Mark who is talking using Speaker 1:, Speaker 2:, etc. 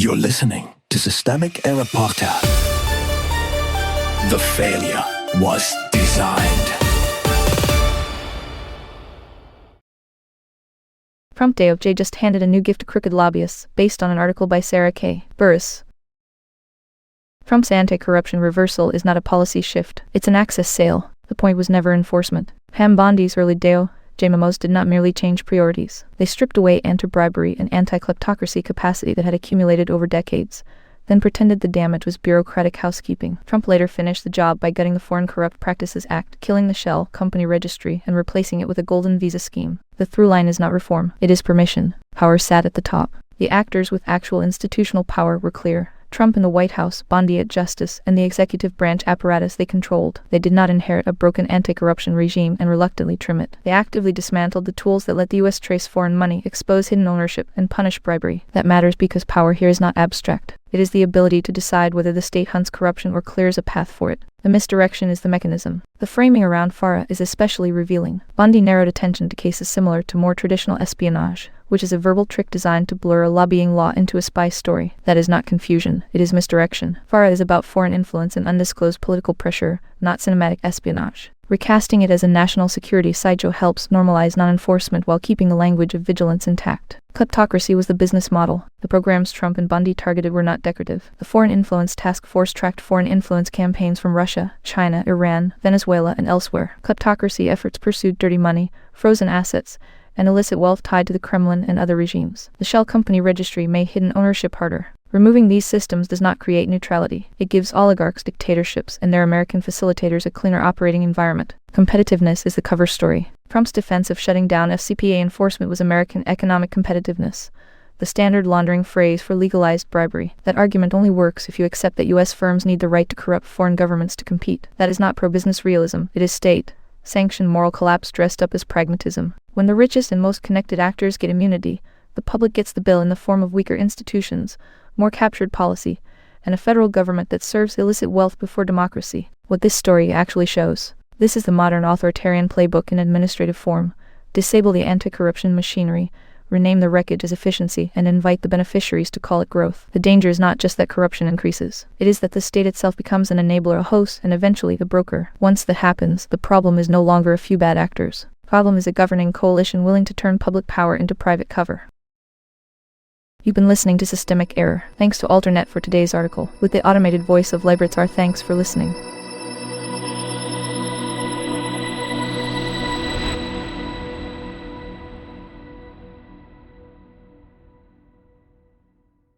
Speaker 1: You're listening to Systemic Error Podcast. The failure was designed.
Speaker 2: Trump DOJ just handed a new gift to crooked lobbyists, based on an article by Sarah K. Burris. Trump's anti-corruption reversal is not a policy shift, it's an access sale. The point was never enforcement. Pam Bondi's early DOJ memos did not merely change priorities. They stripped away anti-bribery and anti-kleptocracy capacity that had accumulated over decades, then pretended the damage was bureaucratic housekeeping. Trump later finished the job by gutting the Foreign Corrupt Practices Act, killing the shell company registry, and replacing it with a golden visa scheme. The throughline is not reform, it is permission. Power sat at the top. The actors with actual institutional power were clear. Trump in the White House, Bondi at Justice, and the executive branch apparatus they controlled. They did not inherit a broken anti-corruption regime and reluctantly trim it. They actively dismantled the tools that let the U.S. trace foreign money, expose hidden ownership, and punish bribery. That matters because power here is not abstract. It is the ability to decide whether the state hunts corruption or clears a path for it. The misdirection is the mechanism. The framing around FARA is especially revealing. Bondi narrowed attention to cases similar to more traditional espionage, which is a verbal trick designed to blur a lobbying law into a spy story. That is not confusion, it is misdirection. FARA is about foreign influence and undisclosed political pressure, not cinematic espionage. Recasting it as a national security sideshow helps normalize non-enforcement while keeping the language of vigilance intact. Kleptocracy was the business model. The programs Trump and Bondi targeted were not decorative. The Foreign Influence Task Force tracked foreign influence campaigns from Russia, China, Iran, Venezuela, and elsewhere. Kleptocracy efforts pursued dirty money, frozen assets, and illicit wealth tied to the Kremlin and other regimes. The shell company registry made hidden ownership harder. Removing these systems does not create neutrality. It gives oligarchs, dictatorships, and their American facilitators a cleaner operating environment. Competitiveness is the cover story. Trump's defense of shutting down FCPA enforcement was American economic competitiveness, the standard laundering phrase for legalized bribery. That argument only works if you accept that U.S. firms need the right to corrupt foreign governments to compete. That is not pro-business realism, it is state-sanctioned moral collapse dressed up as pragmatism. When the richest and most connected actors get immunity, the public gets the bill in the form of weaker institutions, more captured policy, and a federal government that serves illicit wealth before democracy. What this story actually shows. This is the modern authoritarian playbook in administrative form. Disable the anti-corruption machinery, rename the wreckage as efficiency, and invite the beneficiaries to call it growth. The danger is not just that corruption increases. It is that the state itself becomes an enabler, a host, and eventually a broker. Once that happens, the problem is no longer a few bad actors. The problem is a governing coalition willing to turn public power into private cover. You've been listening to Systemic Error. Thanks to Alternet for today's article. With the automated voice of Liberates, our thanks for listening.